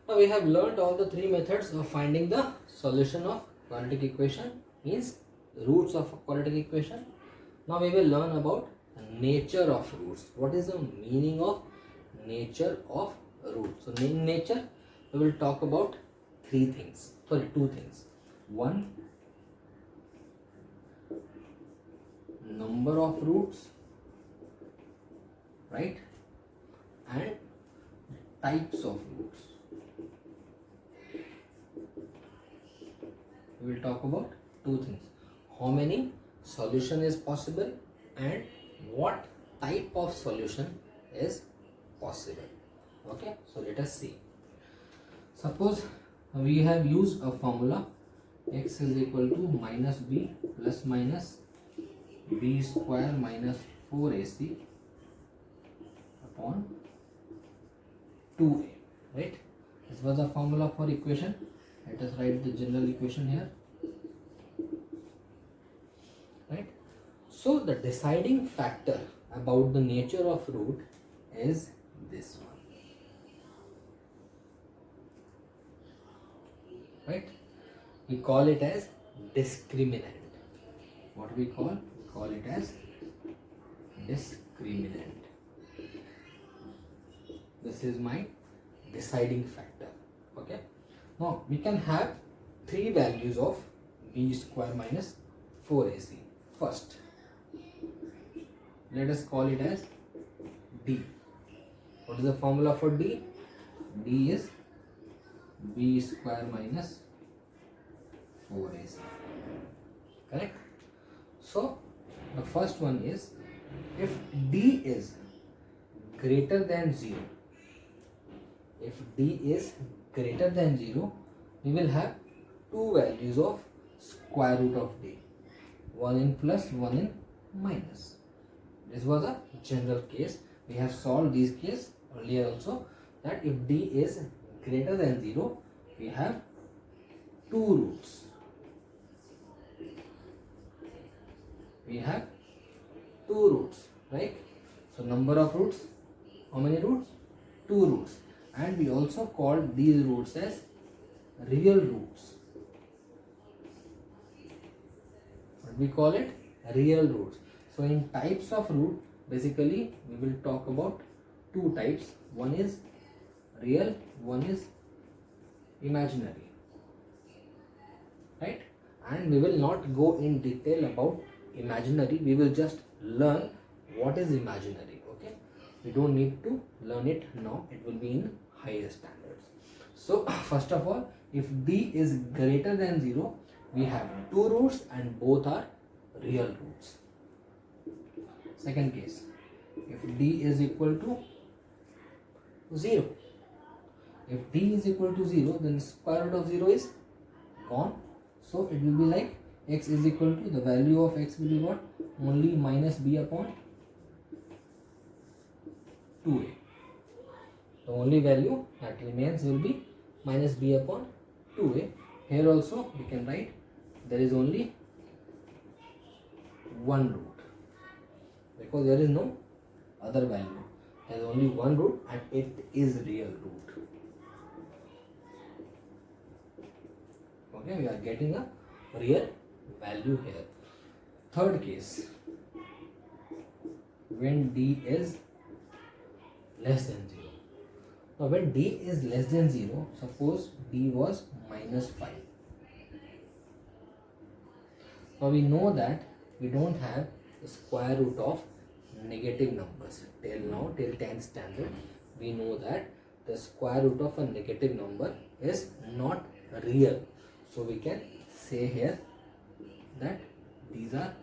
Now we have learned all the three methods of finding the solution of quadratic equation, means roots of a quadratic equation. Now we will learn about the nature of roots. What is the meaning of nature of roots? So in nature we will talk about two things. One, number of roots, right, and types of roots. We will talk about two things: how many solution is possible and what type of solution is possible. Okay, so let us see. Suppose we have used a formula x is equal to minus b plus minus b square minus 4ac upon 2a, right? This was the formula for equation. Let us write the general equation here, right? So the deciding factor about the nature of root is this one, right? We call it as discriminant. What we call it as discriminant. This is my deciding factor. Okay, now we can have three values of b square minus 4ac. First, let us call it as d. What is the formula for d? D is b square minus 4ac, correct? So the first one is, if d is greater than 0, if d is greater than 0, we will have two values of square root of d, one in plus, one in minus. This was a general case. We have solved this case earlier also, that if d is greater than 0, we have two roots. We have two roots, right? So number of roots, how many roots? Two roots. And we also call these roots as real roots. What we call it? Real roots. So in types of root, basically we will talk about two types. One is real, one is imaginary, right? And we will not go in detail about imaginary. We will just learn what is imaginary. Okay, we don't need to learn it now. It will be in higher standards. So first of all, if d is greater than 0, we have two roots and both are real roots. Second case, if d is equal to 0, if d is equal to 0, then square root of 0 is gone. So it will be like x is equal to, the value of x will be what? Only minus b upon 2a. The only value that remains will be minus b upon 2a. Here also we can write there is only one root, because there is no other value. There is only one root and it is real root. Okay, we are getting a real value here. Third case, when d is less than 0. Now when d is less than 0, suppose d was minus 5. Now we know that we don't have the square root of negative numbers. Till now, till 10th standard, we know that the square root of a negative number is not real. So we can say here that these are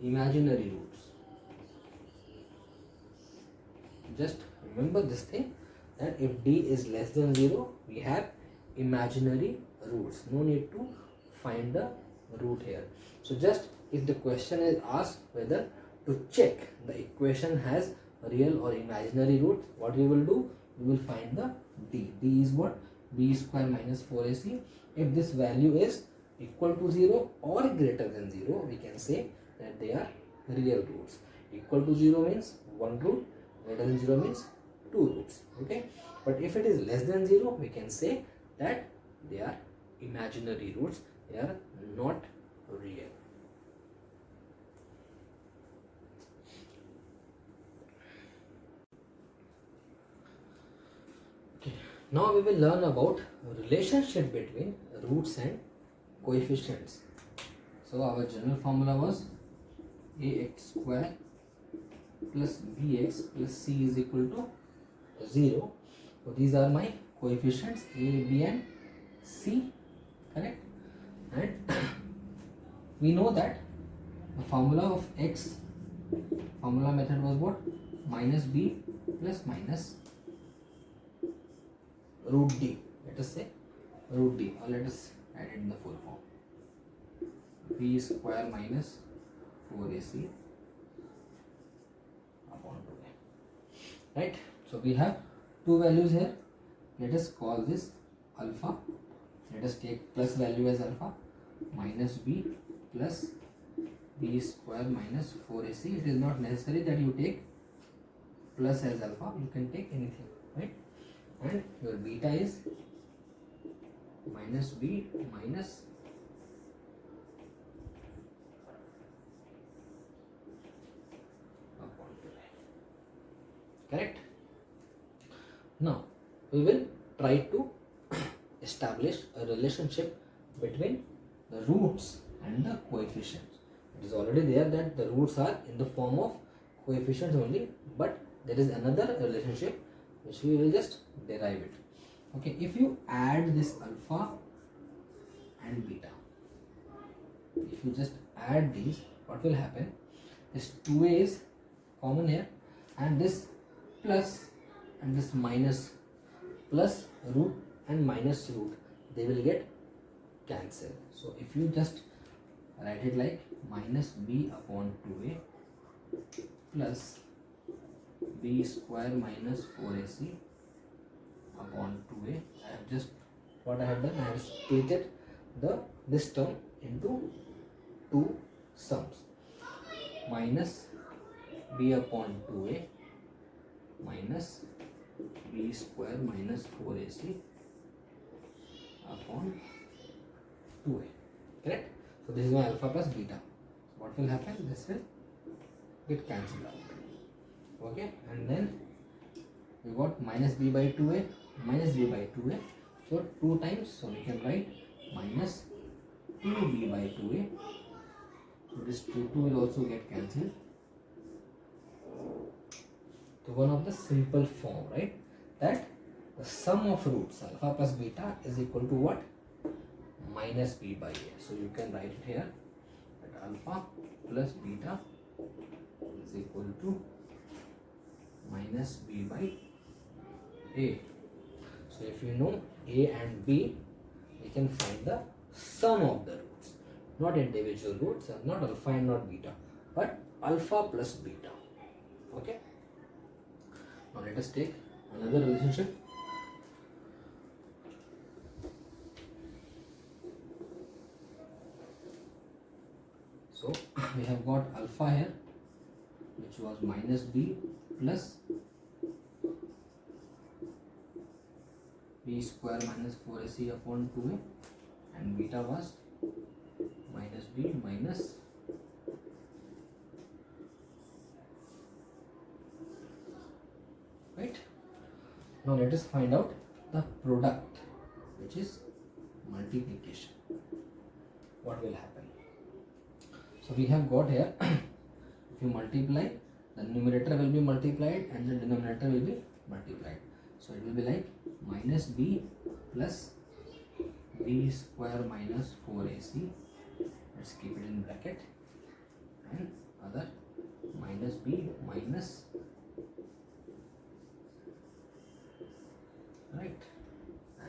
imaginary roots. Just remember this thing, that if d is less than 0, we have imaginary roots. No need to find the root here. So just if the question is asked whether to check the equation has real or imaginary roots, what we will do? We will find the d. d is what? B square minus 4ac. If this value is equal to 0 or greater than 0, we can say that they are real roots. Equal to 0 means one root, greater than 0 means two roots. Okay, but if it is less than 0, we can say that they are imaginary roots, they are not real. Okay, now we will learn about relationship between roots and coefficients. So our general formula was ax square plus bx plus c is equal to 0. So these are my coefficients a, b and c, correct? And we know that the formula of x, formula method was what? Minus b plus minus root d. Let us say root d, or let us add it in the full form. B square minus 4ac upon 2a. Right? So we have two values here. Let us call this alpha. Let us take plus value as alpha, minus b plus b square minus 4ac. It is not necessary that you take plus as alpha, you can take anything, right? And your beta is minus b minus upon 2a. Correct? Now we will try to establish a relationship between the roots and the coefficients. It is already there that the roots are in the form of coefficients only, but there is another relationship which we will just derive it. Okay, if you add this alpha and beta, if you just add these, what will happen? This 2a is common here, and this plus and this minus, plus root and minus root, they will get cancelled. So if you just write it like minus b upon 2a plus b square minus 4ac upon 2a, I have just, what I have done, I have splitted this term into two sums, minus b upon 2a minus b square minus 4ac upon 2a, correct? So this is my alpha plus beta. What will happen? This will get cancelled out. Okay, and then we got minus b by 2a minus b by 2a. So 2 times, so we can write minus 2b by 2a. So this 2 will also get cancelled. So one of the simple form, right? That the sum of roots alpha plus beta is equal to what? Minus b by a. So you can write it here that alpha plus beta is equal to minus b by a. So if you know a and b, we can find the sum of the roots, not individual roots, not alpha and not beta, but alpha plus beta. Okay. Now let us take another relationship. So we have got alpha here, which was minus b plus b square minus 4ac upon 2a, and beta was minus b minus right. Now let us find out the product, which is multiplication. What will happen? So we have got here if you multiply, the numerator will be multiplied and the denominator will be multiplied. So it will be like minus b plus b square minus 4ac, let's keep it in bracket, and other minus b minus, right,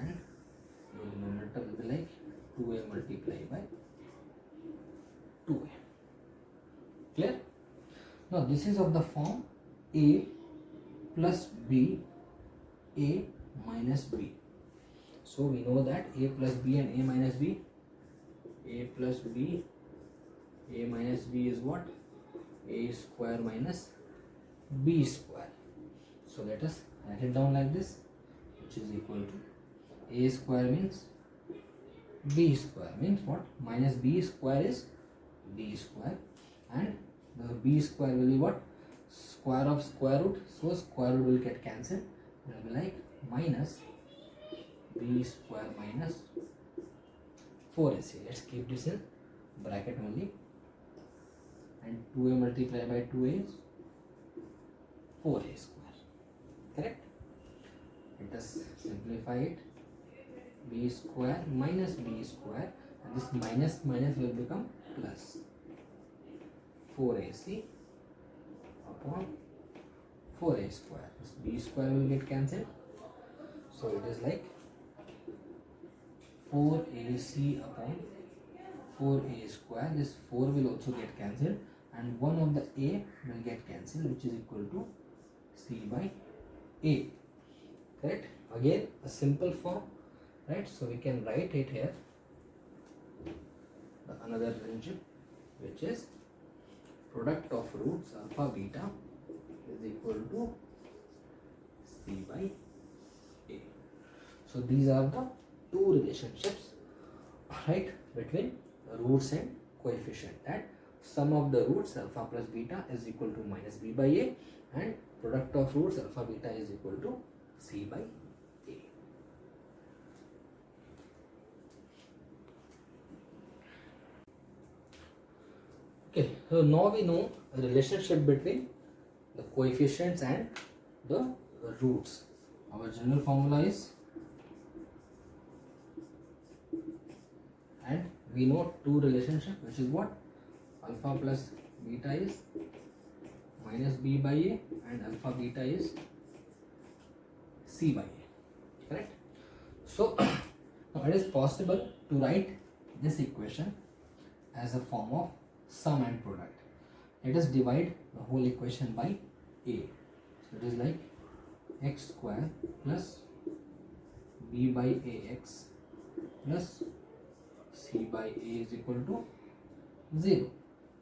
and the denominator will be like 2a multiplied by 2a. Clear? Now this is of the form a plus b, a minus b. So we know that a plus b and a minus b, a plus b, a minus b is what? A square minus b square. So let us write it down like this, which is equal to a square means b square means what? Minus b square is b square, and the b square will be what? Square of square root, so square root will get cancelled. It will be like minus b square minus 4ac. Let's keep this in bracket only, and 2a multiplied by 2a is 4a square. Correct? Let us simplify it. B square minus b square, and this minus minus will become plus 4ac upon 4a square. This b square will get cancelled, so it is like 4ac upon 4a square. This 4 will also get cancelled, and one of the a will get cancelled, which is equal to c by a. Correct? Again, a simple form, right? So we can write it here, another relationship, which is product of roots alpha beta is equal to c by a. So these are the two relationships, right, between roots and coefficient, that sum of the roots alpha plus beta is equal to minus b by a, and product of roots alpha beta is equal to c by a. Okay, so now we know a relationship between the coefficients and the roots. Our general formula is, and we know two relationship, which is what? Alpha plus beta is minus b by a, and alpha beta is c by a. Correct? So now it is possible to write this equation as a form of sum and product. Let us divide the whole equation by a. So it is like x square plus b by ax plus c by a is equal to 0.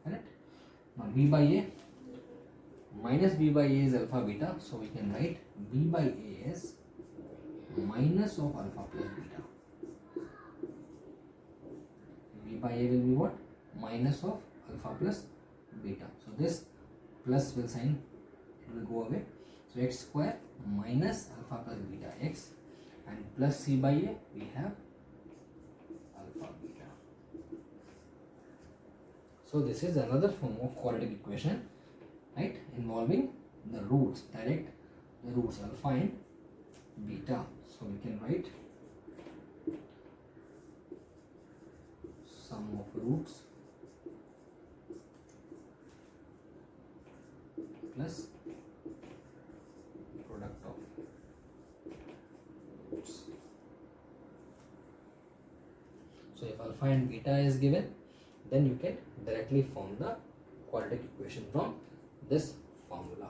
Correct? Now b by a minus b by a is alpha beta, so we can write b by a as minus of alpha plus beta. B by a will be what? Minus of alpha plus beta. So this plus will sign, it will go away. So x square minus alpha plus beta x, and plus c by a we have alpha beta. So this is another form of quadratic equation, right, involving the roots, direct the roots alpha and beta. So we can write sum of roots plus product of roots. So if alpha and beta is given, then you can directly form the quadratic equation from this formula.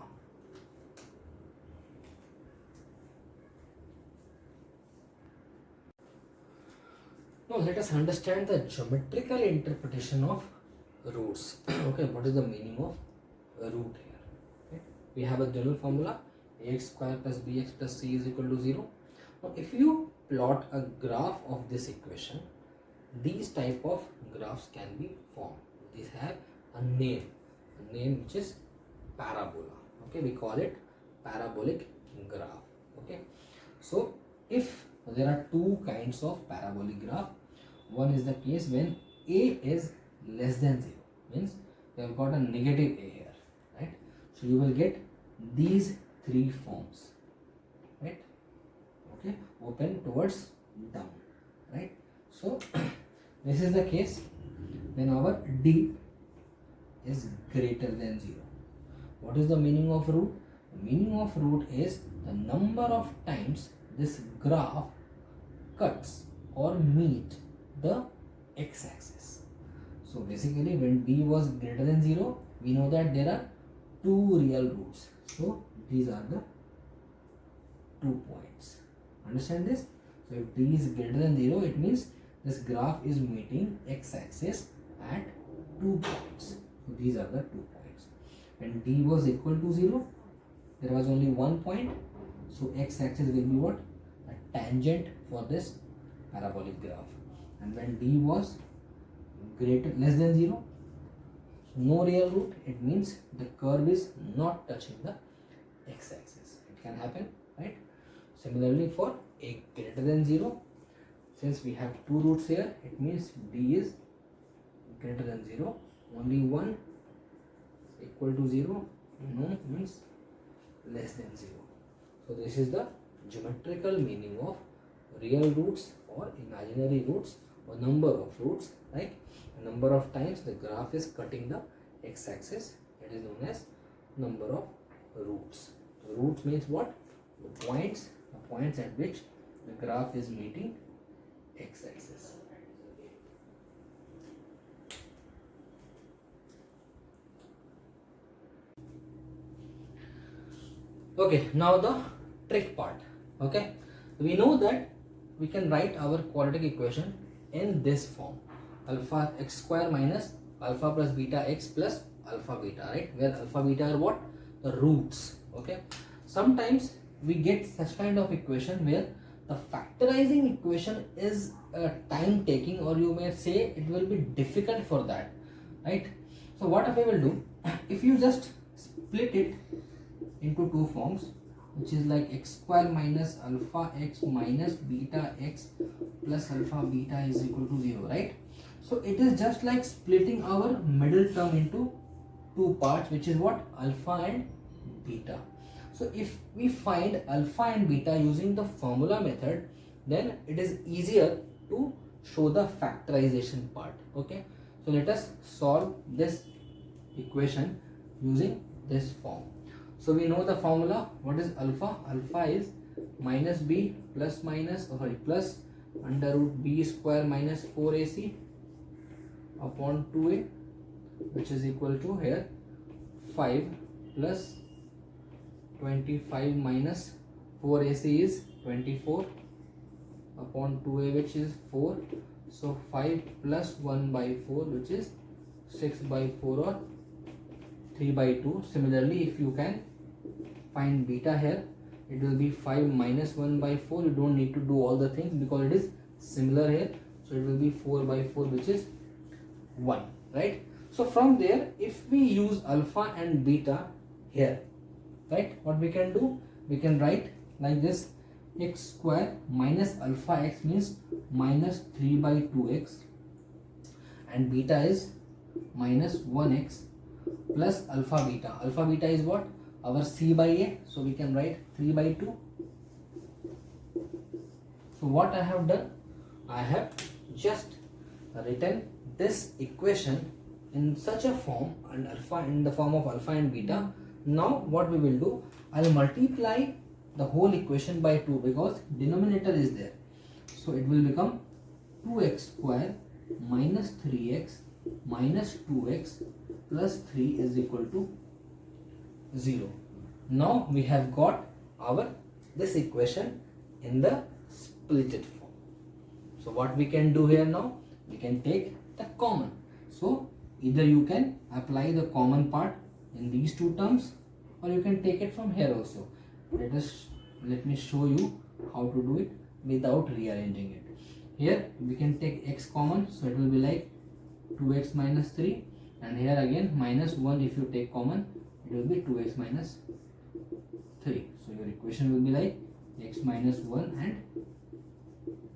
Now let us understand the geometrical interpretation of roots. Okay, what is the meaning of a root here? Okay. We have a general formula, ax square plus bx plus c is equal to 0. Now if you plot a graph of this equation, these type of graphs can be formed. These have a name which is parabola. Okay, we call it parabolic graph. Okay, so if there are two kinds of parabolic graph, one is the case when a is less than 0, means you have got a negative a here, right? So you will get these three forms, right? Okay, open towards down, right? So this is the case when our d is greater than 0. What is the meaning of root? The meaning of root is the number of times this graph cuts or meet the x-axis. So basically when d was greater than 0, we know that there are two real roots. So these are the 2 points. Understand this? So if d is greater than 0, it means this graph is meeting x-axis at 2 points. So these are the 2 points. When d was equal to 0, there was only 1 point. So x-axis will be what? A tangent for this parabolic graph. And when d was less than 0, so no real root, it means the curve is not touching the x-axis. It can happen, right? Similarly for a greater than 0, since we have two roots here, it means d is greater than 0. Only one equal to 0, no means less than 0. So this is the geometrical meaning of real roots or imaginary roots or number of roots, right? The number of times the graph is cutting the x-axis, it is known as number of roots. So roots means what? The points at which the graph is meeting x-axis. Okay, now the trick part. Okay, we know that we can write our quadratic equation in this form: alpha x square minus alpha plus beta x plus alpha beta, right? Where alpha beta are what? The roots. Okay, sometimes we get such kind of equation where the factorizing equation is time taking, or you may say it will be difficult for that, right? So what I will do, if you just split it into two forms, which is like x square minus alpha x minus beta x plus alpha beta is equal to 0, right? So it is just like splitting our middle term into two parts, which is what? Alpha and beta. So if we find alpha and beta using the formula method, then it is easier to show the factorization part. Okay, so let us solve this equation using this form. So we know the formula. What is alpha? Alpha is minus b plus under root b square minus 4ac upon 2a, which is equal to here 5 plus 25 minus 4ac is 24 upon 2a, which is 4. So 5 plus 1 by 4, which is 6 by 4 or 3 by 2. Similarly, if you can find beta here, it will be 5 minus 1 by 4. You don't need to do all the things because it is similar here. So it will be 4 by 4, which is 1, right? So from there, if we use alpha and beta here, right, what we can do, we can write like this: x square minus alpha x means minus 3 by 2x, and beta is minus 1x plus alpha beta. Alpha beta is what? Our c by a, so we can write 3 by 2. So what I have done, I have just written this equation in such a form, and alpha in the form of alpha and beta. Now what we will do, I'll multiply the whole equation by 2 because denominator is there. So it will become 2x square minus 3x minus 2x plus 3 is equal to 0. Now we have got our this equation in the splitted form. So what we can do here now, we can take the common. So either you can apply the common part in these two terms, or you can take it from here also. Let me show you how to do it without rearranging it. Here we can take x common, so it will be like 2x minus 3, and here again minus 1 if you take common, it will be 2x minus 3. So your equation will be like x minus 1 and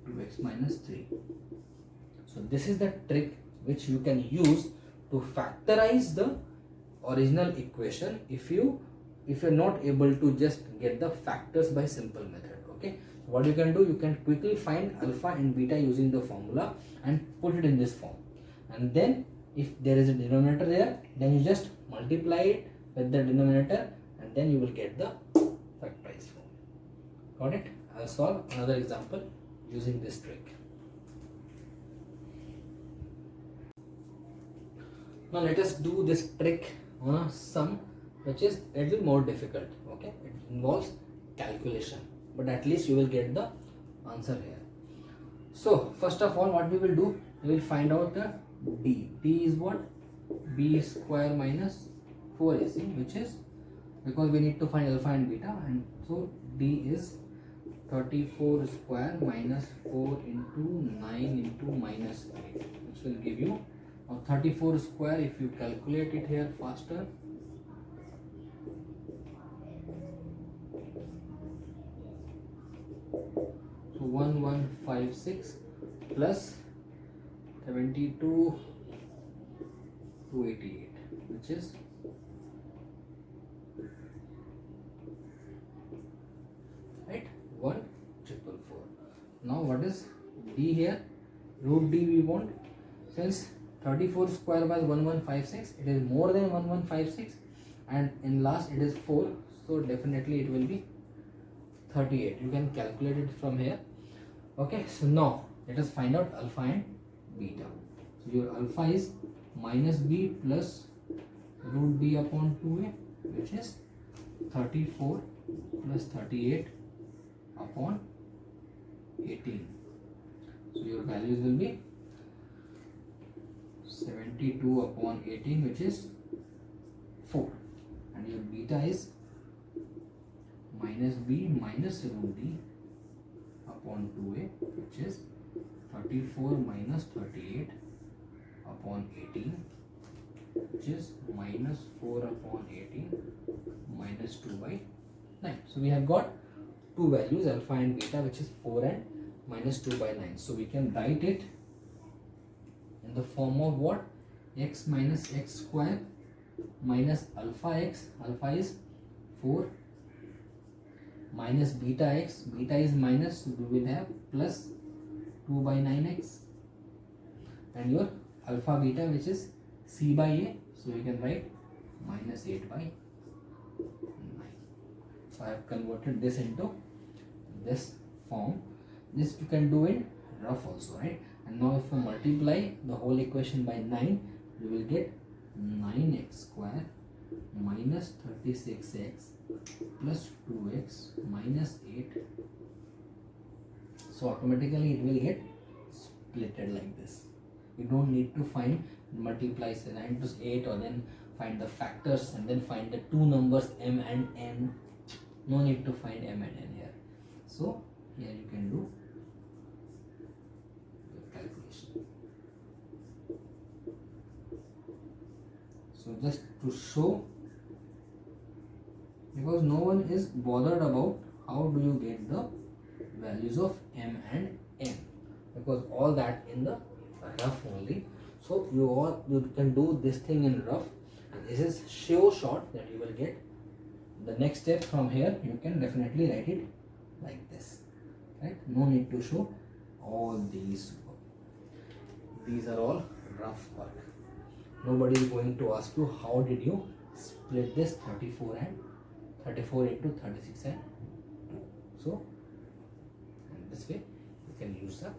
2x minus 3. So this is the trick which you can use to factorize the original equation if you're not able to just get the factors by simple method. Okay, so what you can do, you can quickly find alpha and beta using the formula and put it in this form, and then if there is a denominator there, then you just multiply it with the denominator, and then you will get the factorized form. Got it? I'll solve another example using this trick. Now let us do this trick on a sum which is a little more difficult. Okay, it involves calculation, but at least you will get the answer here. So first of all, what we will do, we will find out the d. D is what? B square minus 4ac, which is because we need to find alpha and beta, and so D is 34 square minus 4 into 9 into minus 8, which will give you 34 square. If you calculate it here faster, so 1156 plus 72 288, which is right 1444. Now what is D here? Root D we want. Since 34 square by 1156, it is more than 1156, and in last it is 4, so definitely it will be 38. You can calculate it from here. Okay, so now let us find out alpha and beta. So your alpha is minus b plus root d upon 2a, which is 34 plus 38 upon 18. So your values will be 72 upon 18, which is 4, and your beta is minus b minus root d upon 2a, which is 34 minus 38 upon 18, which is minus 4 upon 18 minus 2 by 9. So we have got two values, alpha and beta, which is 4 and minus 2 by 9. So we can write it in the form of what? X minus x square minus alpha x, alpha is 4, minus beta x, beta is minus, so we will have plus 2 by 9x, and your alpha beta, which is c by a, so we can write minus 8 by 9. So I have converted this into this form. This you can do in rough also, right? And now if you multiply the whole equation by 9, you will get 9x square minus 36x plus 2x minus 8. So automatically it will get splitted like this. You don't need to find multiply 9 to 8 or then find the factors and then find the two numbers m and n. No need to find m and n here. So here you can do the calculation. So just to show, because no one is bothered about how do you get the values of m and n, because all that in the rough only. So you can do this thing in rough, and this is so short that you will get the next step from here. You can definitely write it like this, right? No need to show all these. These are all rough work. Nobody is going to ask you how did you split this 34 into 36 and 2. So in this way you can use the